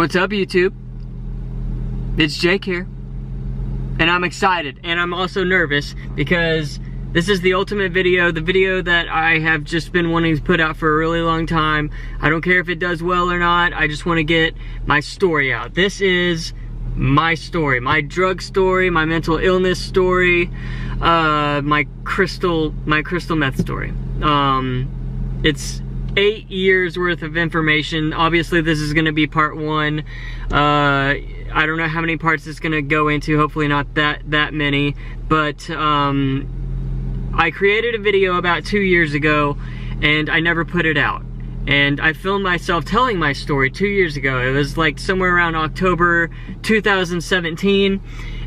What's up, YouTube? It's Jake here, and I'm excited, and I'm also nervous because this is the ultimate video, the video that I have just been wanting to put out for a really long time. I don't care if it does well or not, I just want to get my story out. This is my story, my drug story, my mental illness story, my crystal meth story. It's 8 years worth of information. Obviously this is gonna be part one. I don't know how many parts it's gonna go into, hopefully not that many, but I created a video about 2 years ago and I never put it out. And I filmed myself telling my story 2 years ago. It was like somewhere around October 2017,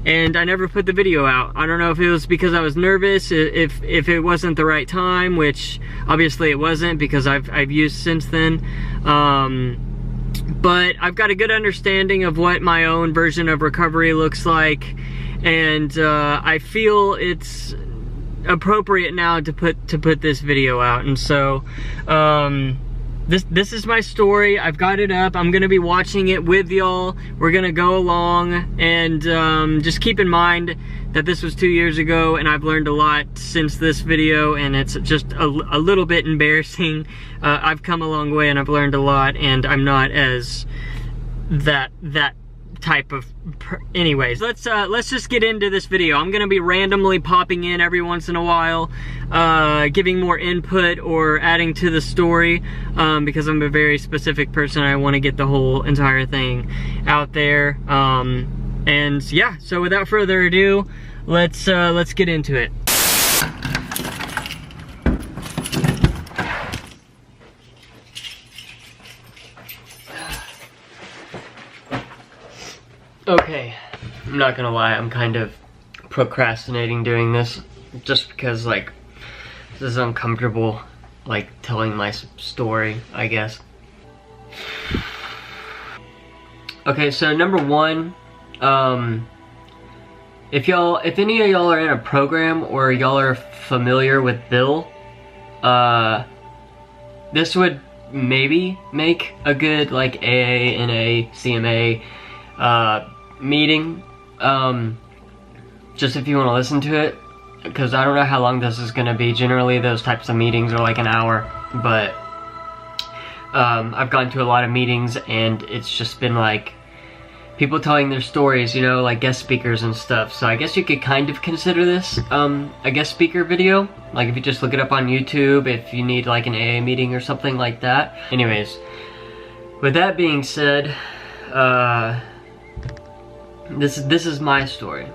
and I never put the video out. I don't know if it was because I was nervous, if it wasn't the right time, which obviously it wasn't because I've used since then. But I've got a good understanding of what my own version of recovery looks like, and I feel it's appropriate now to put this video out. And so this is my story. I've got it up. I'm gonna be watching it with y'all. We're gonna go along, and just keep in mind that this was 2 years ago and I've learned a lot since this video, and it's just a little bit embarrassing. I've come a long way and I've learned a lot, and I'm not as that type of anyways. Let's just get into this video. I'm gonna be randomly popping in every once in a while, giving more input or adding to the story, because I'm a very specific person. I want to get the whole entire thing out there, and yeah, so without further ado, let's get into it. Okay, I'm not gonna lie, I'm kind of procrastinating doing this just because, like, this is uncomfortable, like, telling my story, I guess. Okay, so number one, if any of y'all are in a program or y'all are familiar with Bill, this would maybe make a good, like, AA, NA, CMA, meeting, just if you want to listen to it, because I don't know how long this is going to be. Generally those types of meetings are like an hour, but I've gone to a lot of meetings and it's just been like people telling their stories, you know, like guest speakers and stuff. So I guess you could kind of consider this a guest speaker video, like if you just look it up on YouTube, if you need like an AA meeting or something like that. Anyways, with that being said, this is my story.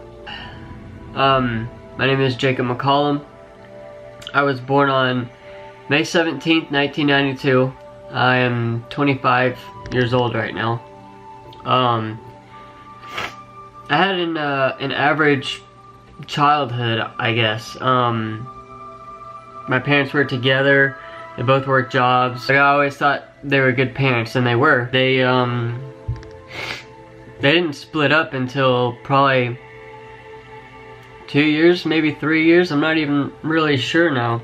My name is Jacob McCollum. I was born on May 17th, 1992. I am 25 years old right now. I had an average childhood, I guess. My parents were together. They both worked jobs. I always thought they were good parents, and they were. They didn't split up until probably 2 years, maybe 3 years, I'm not even really sure now,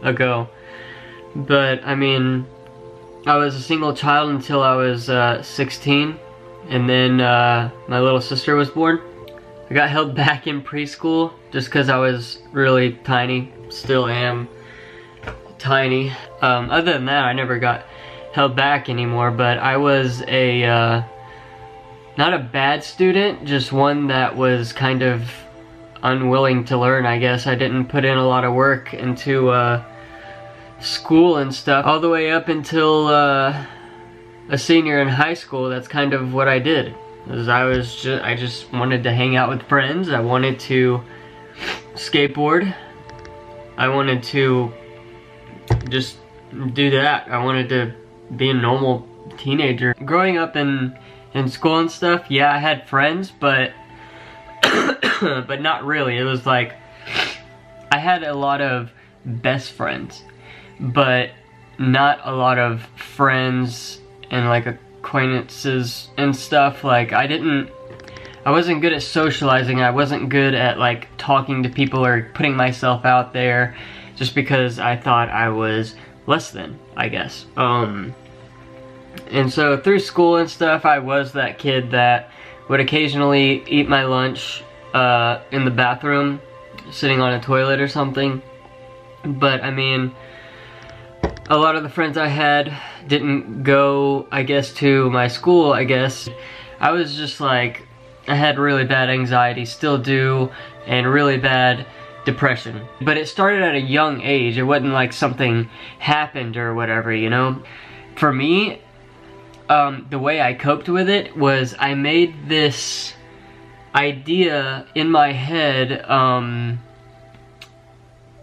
ago. But, I mean, I was a single child until I was 16, and then my little sister was born. I got held back in preschool just because I was really tiny, still am tiny. Other than that, I never got held back anymore, but I was a not a bad student, just one that was kind of unwilling to learn, I guess. I didn't put in a lot of work into school and stuff. All the way up until a senior in high school, that's kind of what I did. I just wanted to hang out with friends. I wanted to skateboard. I wanted to just do that. I wanted to be a normal teenager. Growing up in school and stuff, yeah, I had friends, but but not really. It was like I had a lot of best friends, but not a lot of friends and like acquaintances and stuff. Like I wasn't good at socializing. I wasn't good at like talking to people or putting myself out there, just because I thought I was less than, I guess. And so through school and stuff, I was that kid that would occasionally eat my lunch in the bathroom, sitting on a toilet or something. But I mean, a lot of the friends I had didn't go, I guess, to my school, I guess. I was just like, I had really bad anxiety, still do, and really bad depression. But it started at a young age. It wasn't like something happened or whatever, you know? For me, the way I coped with it was I made this idea in my head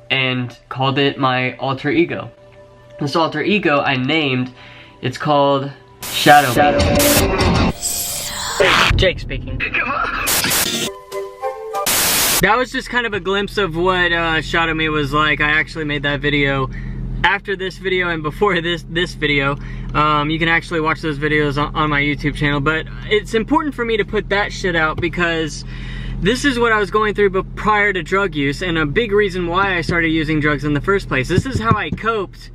and called it my alter ego. This alter ego I named, it's called Shadow. Jake speaking. That was just kind of a glimpse of what Shadow Me was like. I actually made that video after this video and before this video. You can actually watch those videos on my YouTube channel, but it's important for me to put that shit out because this is what I was going through prior to drug use, and a big reason why I started using drugs in the first place. This is how I coped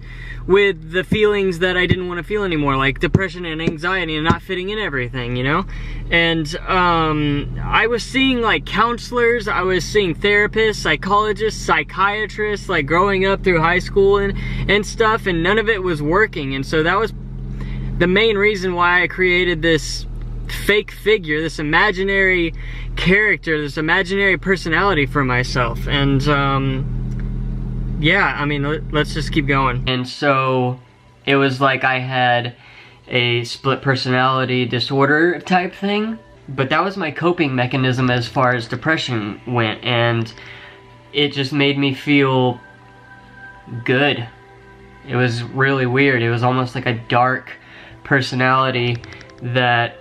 with the feelings that I didn't want to feel anymore, like depression and anxiety and not fitting in everything, you know? And I was seeing like counselors, I was seeing therapists, psychologists, psychiatrists, like growing up through high school and stuff, and none of it was working. And so that was the main reason why I created this fake figure, this imaginary character, this imaginary personality for myself. And yeah, I mean, let's just keep going. And so it was like I had a split personality disorder type thing, but that was my coping mechanism as far as depression went, and it just made me feel good. It was really weird. It was almost like a dark personality that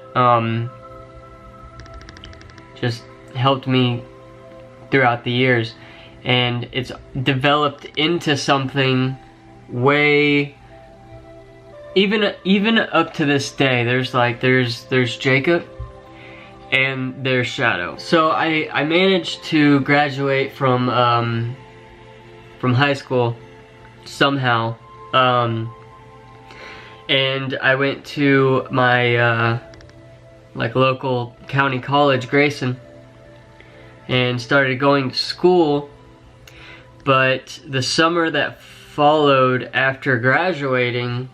just helped me throughout the years. And it's developed into something way, even up to this day, there's Jacob and there's Shadow. So I managed to graduate from high school somehow, and I went to my like local county college, Grayson, and started going to school. But the summer that followed after graduating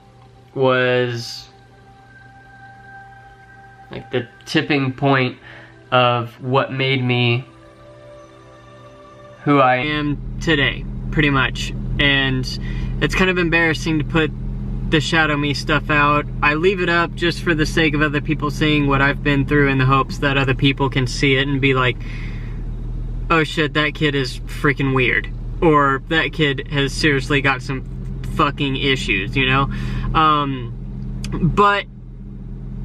was like the tipping point of what made me who I am today, pretty much. And it's kind of embarrassing to put the Shadow Me stuff out. I leave it up just for the sake of other people seeing what I've been through, in the hopes that other people can see it and be like, oh shit, that kid is freaking weird. Or that kid has seriously got some fucking issues, you know? But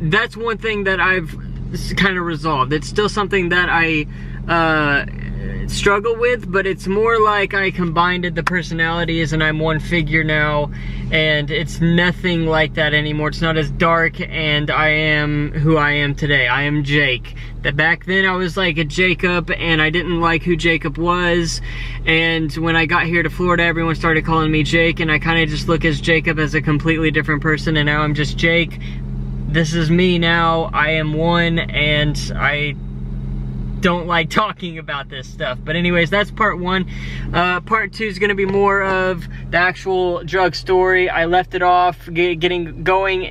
that's one thing that I've kind of resolved. It's still something that I struggle with, but it's more like I combined the personalities and I'm one figure now, and it's nothing like that anymore. It's not as dark, and I am who I am today. I am Jake. That back then I was like a Jacob, and I didn't like who Jacob was, and when I got here to Florida, everyone started calling me Jake, and I kind of just look as Jacob as a completely different person, and now I'm just Jake. This is me now. I am one, and I don't like talking about this stuff. But anyways, that's part one. Part two is going to be more of the actual drug story. I left it off graduating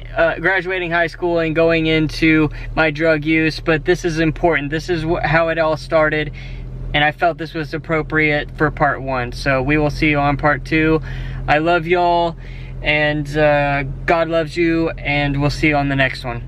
high school and going into my drug use, but this is important. This is how it all started, and I felt this was appropriate for part one. So we will see you on part two. I love y'all, and God loves you, and we'll see you on the next one.